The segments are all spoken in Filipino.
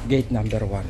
Gate number 1.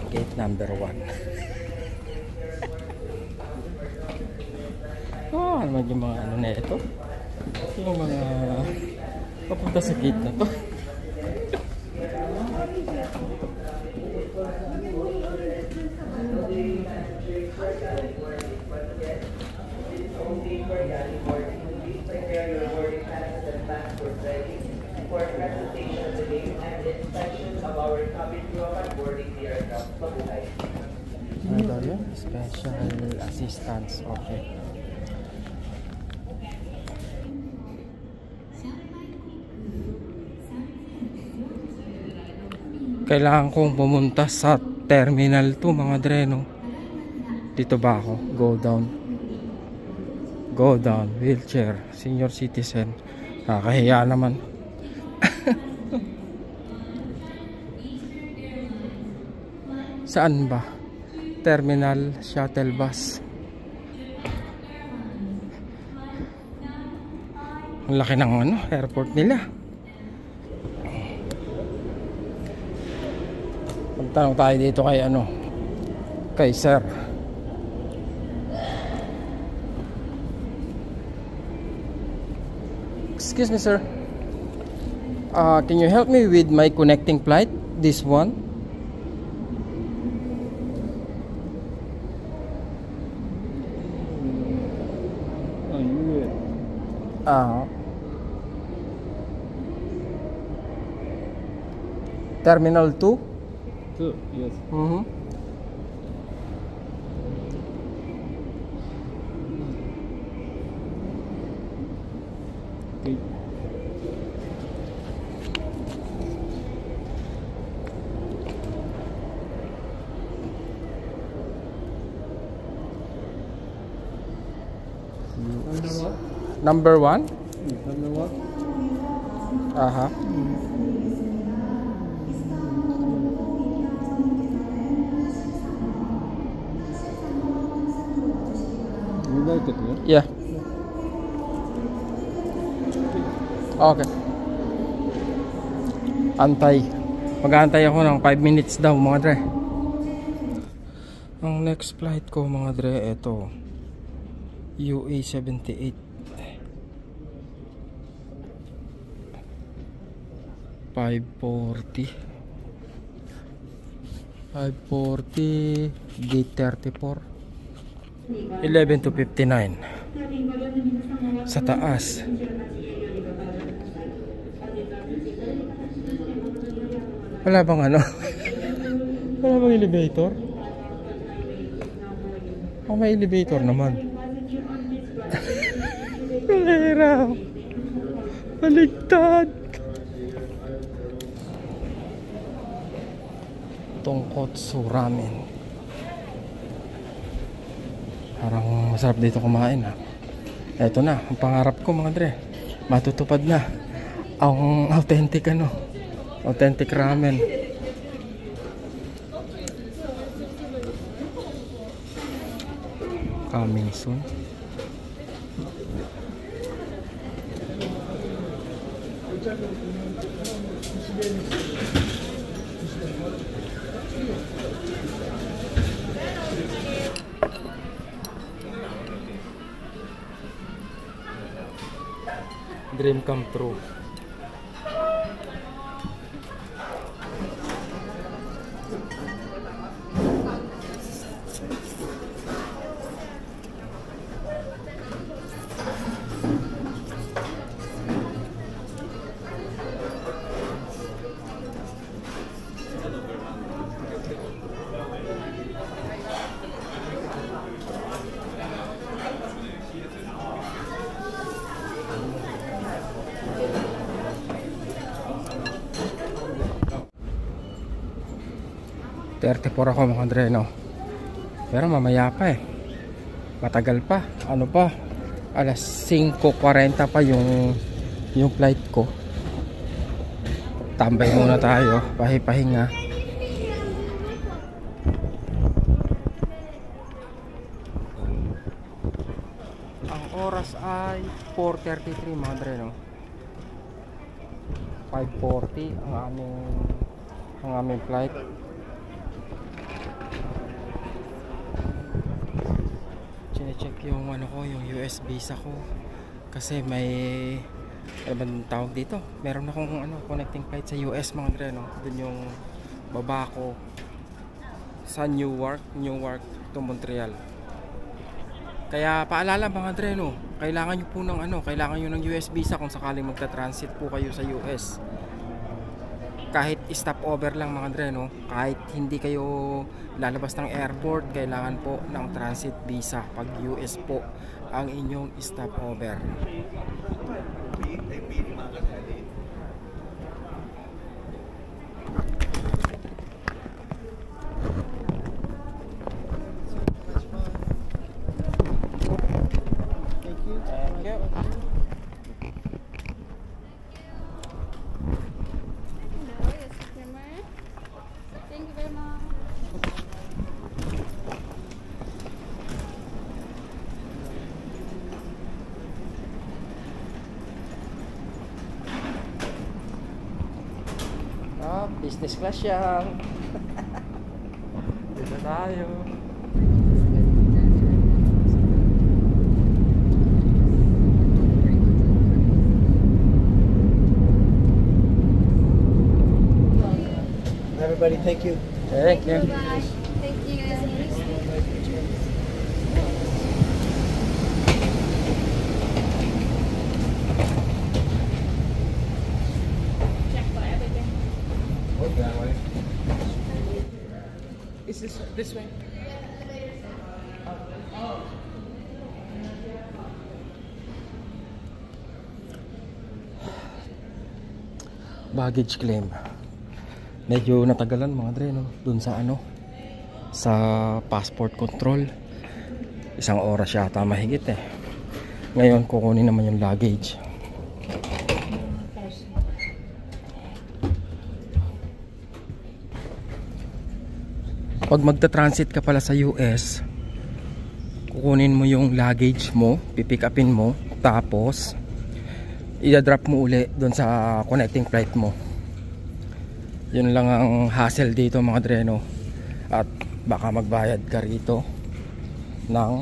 Gate number 1. Oh, ano yung mga ano na ito? Yung mga papunta sa gate na to. For presentation of the name and inspection of our cabin crew upon boarding the aircraft. Mabuhay. Ano daw yun? Special assistance. Okay. Kailangan kong pumunta sa Terminal 2 mga dreno. Dito ba ako? Go down. Go down. Wheelchair. Senior citizen. Nakakahiya naman. Saan ba? Terminal shuttle bus. Ang laki ng ano, airport nila. Magtanong tayo dito kay ano, kay sir. Excuse me, sir. Can you help me with my connecting flight? This one. Terminal 2? 2, yes. Mm-hmm. Okay. Number what? Number 1? Number what? Aha. You like it, yeah? Yeah. Okay. Antay. Mag-aantay ako ng 5 minutes daw mga dre. Ang next flight ko mga dre, ito. UA 78. 540. 540. Gate 34. 11 to 59. Sa taas. Wala bang ano? Wala bang elevator? Oh, may elevator naman. Kalera. Baligtad. Tonkotsu ramen. Parang masarap dito kumain ha. Eto na, ang pangarap ko mga dre. Matutupad na. Ang authentic ano. Authentic ramen. Coming soon. Dream come true. ...34 ako mga dreno. Pero mamaya pa eh. Matagal pa. Ano pa? Alas 5:40 pa yung flight ko. Tambay muna tayo. Pahipahinga. Ang oras ay 4:33 mga dreno. 5:40 ang aming flight. Chine-check yung ano ko, yung US visa ko kasi may ano ba tawag dito? Meron akong connecting flight sa US mga dre, no? Doon yung baba ko sa Newark to Montreal. Kaya paalala mga dre, no? Kailangan nyo po ng kailangan nyo ng US visa kung sakaling magta-transit po kayo sa US. Kahit stopover lang mga dre, no? Kahit hindi kayo lalabas ng airport, kailangan po ng transit visa pag US po ang inyong stopover. Thank you. Thank you very much. Business class yan. Dito tayo. Everybody, thank you. Thank you. Bye. Thank you. Check for everything. Is this way? Baggage claim. Medyo natagalan mga dre, no? Dun sa sa passport control. 1 oras yata mahigit eh. Ngayon kukunin naman yung luggage. Pag magta-transit ka pala sa US, kukunin mo yung luggage mo, pipick upin mo, tapos i-drop mo uli doon sa connecting flight mo. Yun lang ang hassle dito mga dreno. At baka magbayad ka rito ng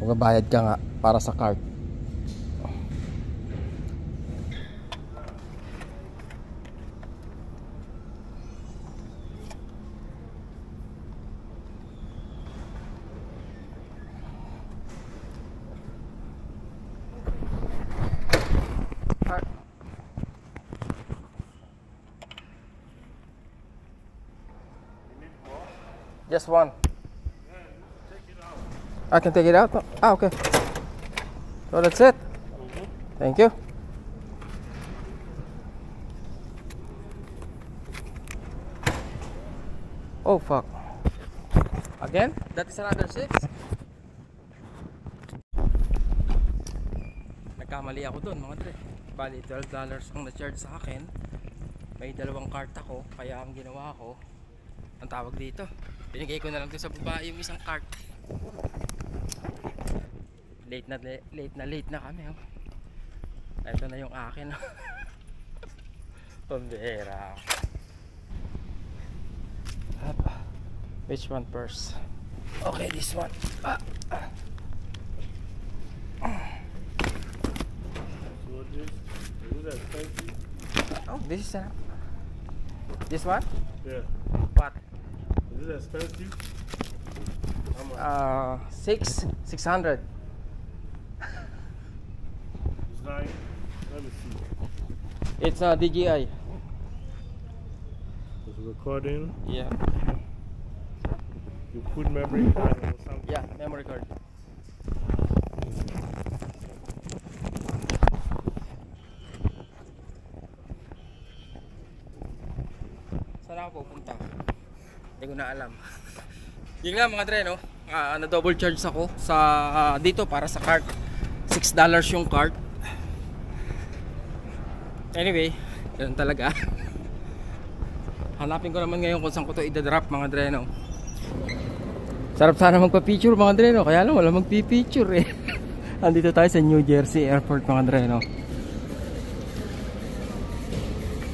magbayad ka nga para sa card. Just one. I can take it out? Ah, okay. So that's it. Thank you. Oh, fuck. Again? That is another 6? Nagkamali ako dun mga dre. Bali, $12 ang na-charge sa akin. May 2 cart ako. Kaya ang ginawa ko, ang tawag dito, binigay ko na lang sa babae yung isang cart. Late na kami, oh. Ito na yung akin, oh. Pambihira. Which one first? Okay, this one. Oh, this is this one? Yeah. What? Is it expensive? How much? 600. It's like, let me see. It's a DJI. It's recording. Yeah. You put memory card or something. Yeah, memory card. Saan ako pupunta? Hindi ko na alam. Yun nga mga dre, no? Na double charge ako sa dito para sa cart. $6 yung cart. Anyway, yun talaga. Hanapin ko naman ngayon kung saan ko to i-drop mga dre, no? Sarap sana magpa-picture mga dre, no? Kaya lang wala magpi-picture eh. Andito tayo sa New Jersey Airport mga dre, no?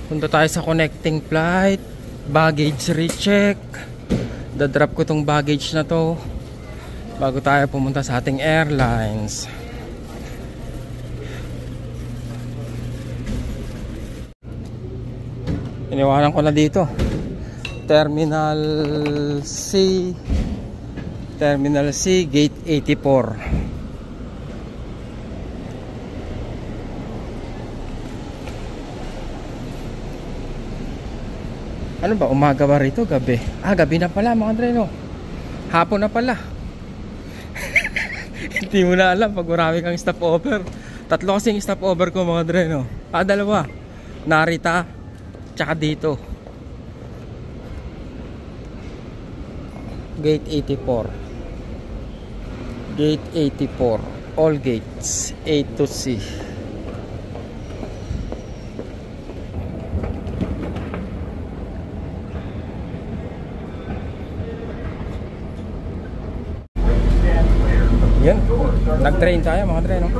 Punta tayo sa connecting flight. Baggage recheck. Dadrop ko tong baggage na to bago tayo pumunta sa ating airlines. Iniwanan ko na dito. Terminal C, Gate 84. Ano ba? Umaga ba rito? Gabi? Gabi na pala mga dreno. Hapon na pala. Hindi mo na alam pag marami kang stopover. 3 kasing stopover ko mga dreno. 2. Narita, tsaka dito. Gate 84. Gate 84. All gates A to C. Yan, nag-train tayo mga train, no?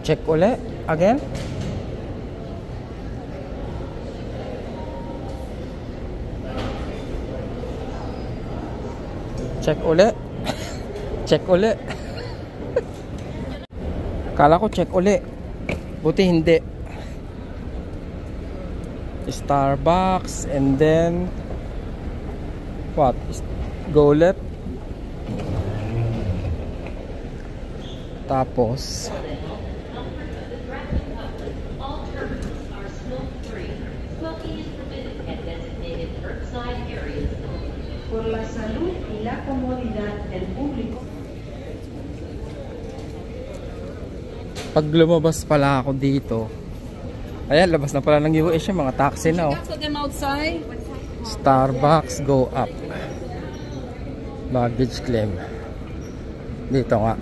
Check ulit, again. Check ulit. Check ulit. Kala ko check ulit. Buti hindi. Starbucks and then what? Go left. Tapos por la salud y la comodidad del público. pag lumabas pala ako dito, ayan, labas na pala ng US yung mga taxi na, oh. Starbucks, go up. Baggage claim. Dito nga.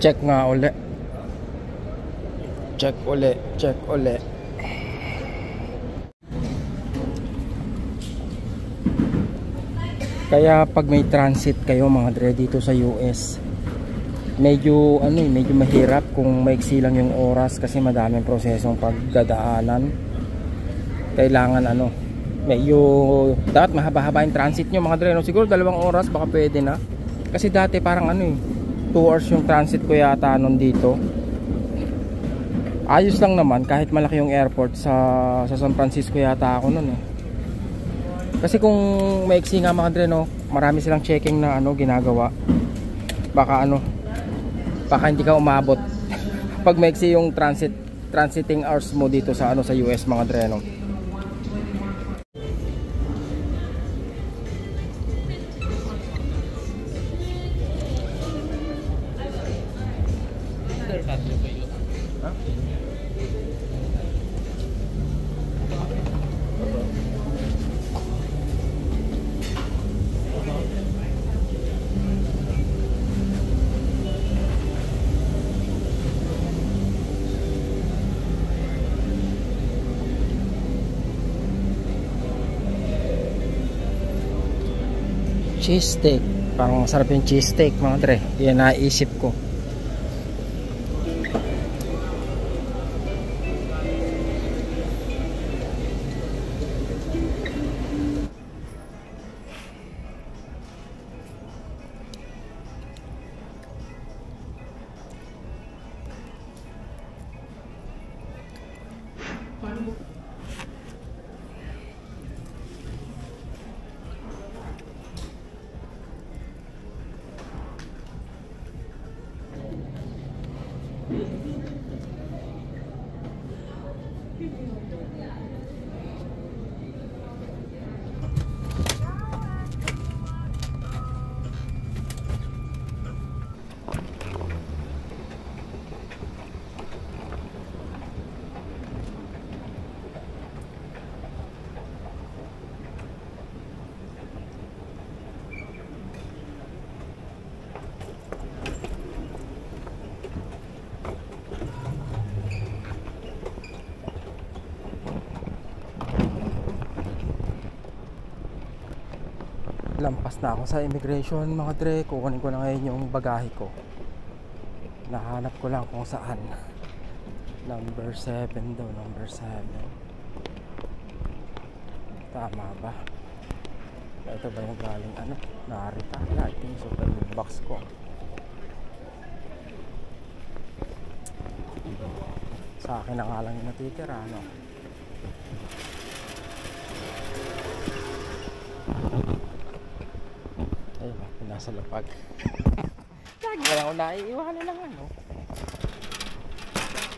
Check nga uli. Check uli. Check uli. Kaya pag may transit kayo mga dre dito sa US, medyo medyo mahirap kung maiksi lang yung oras kasi madaming prosesong pagdadaanan. Kailangan medyo dapat mahaba-haba yung transit nyo mga dre, no? Siguro 2 oras baka pwede na. Kasi dati parang 2 hours yung transit ko yata nun dito. Ayos lang naman kahit malaki yung airport sa San Francisco yata ako nun, eh. Kasi kung maiksi nga mga dre, no, marami silang checking na ginagawa. Baka baka hindi ka umabot pag maiksi yung transiting hours mo dito sa sa US mga dre, no. Cheese steak, parang masarap yung cheese steak mga dre. Yan naisip ko. Lampas na ako sa immigration mga dre. Kukunin ko na ngayon yung bagahe ko. Nahanap ko lang kung saan. Number 7 daw, number 7. Tama ba? Ito ba yung galing ano? Narita. I think so. Pero yung box ko. Sa akin na nga lang yung natitira, ano? Ayun, nasa lapag. Lagi na ako naiiwanan lang ano.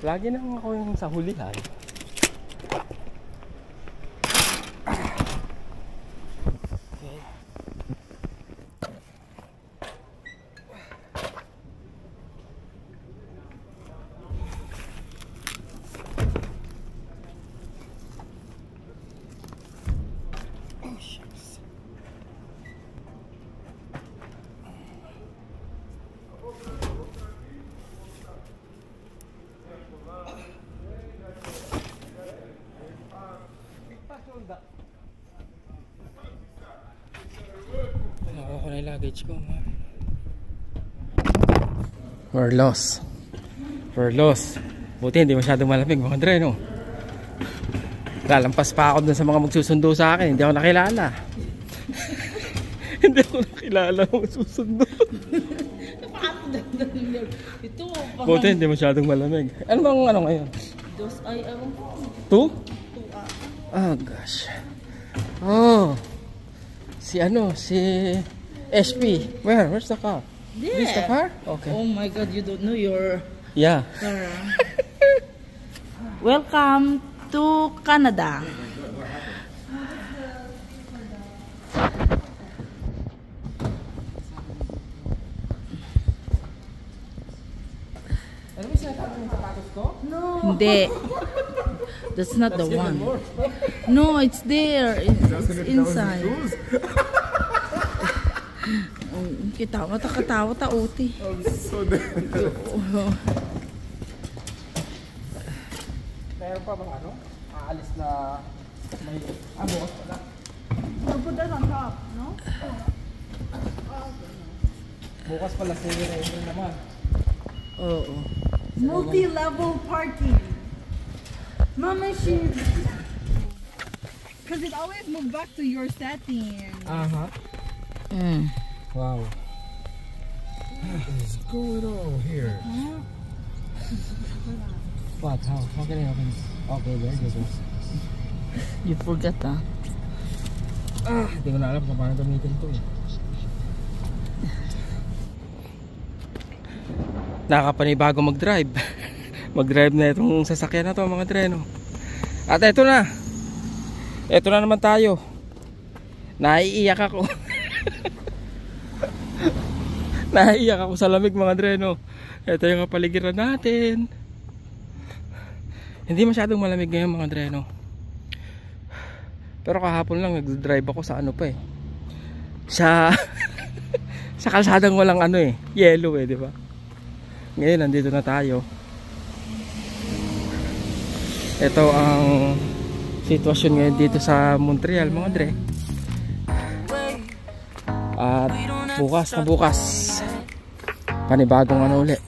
Lagi na ako yung sa hulihan. Okay. Oh, shucks. Nakuha ko na yung luggage ko. We're lost. We're lost. Buti hindi masyadong malamig mga dre, no? Lalampas pa ako dun sa mga magsusundo sa akin. Hindi ako nakilala. Hindi ako nakilala kung susundo. Ito, Buti hindi masyadong malamig. Ano bang ano ngayon? dos ay ewan ko. 2? Oh gosh. Oh. Si ano, si SP. Where's the car? There. This the car? Okay. Oh my God, you don't know your Yeah. car. Welcome to Canada. Ano ba sinasabi ng sapatos ko? Hindi. That's not the one. No, it's there. It's inside. Kita mo, takatawa ta uti. Meron pa bang ano? Aalis na may bukas pala. Put that on top, no? Bukas pala si Raven naman. Oo. Multi-level parking. Mama, she's... Because it always moves back to your setting. Aha. Mm. Wow. What is going on here? What? How can I open? Okay, there you go. You forgot, ah. Hindi ko na alam kung paano gamitin ito eh. Nakakapanibago mag-drive. Mag-drive na itong sasakyan na to mga treno. At eto na. Eto na naman tayo. Naiiyak ako. Naiiyak ako sa lamig mga treno. Ito yung kapaligiran natin. Hindi masyadong malamig ngayon mga treno. Pero kahapon lang nag-drive ako sa ano pa eh. Sa sa kalsadang walang ano eh, yellow eh, di ba? Ngayon nandito na tayo. Ito ang sitwasyon ngayon dito sa Montreal mga dre. At bukas na bukas panibagong ano uli.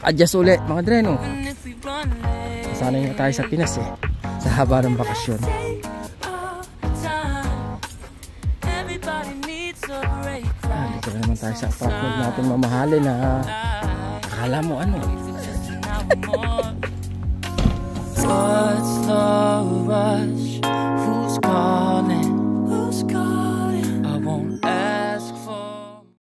Adjust uli mga dre, no? Sanay na tayo sa Pinas eh, sa haba ng bakasyon. Dito na naman tayo sa apartment natin mamahalin na akala mo ano. won't ever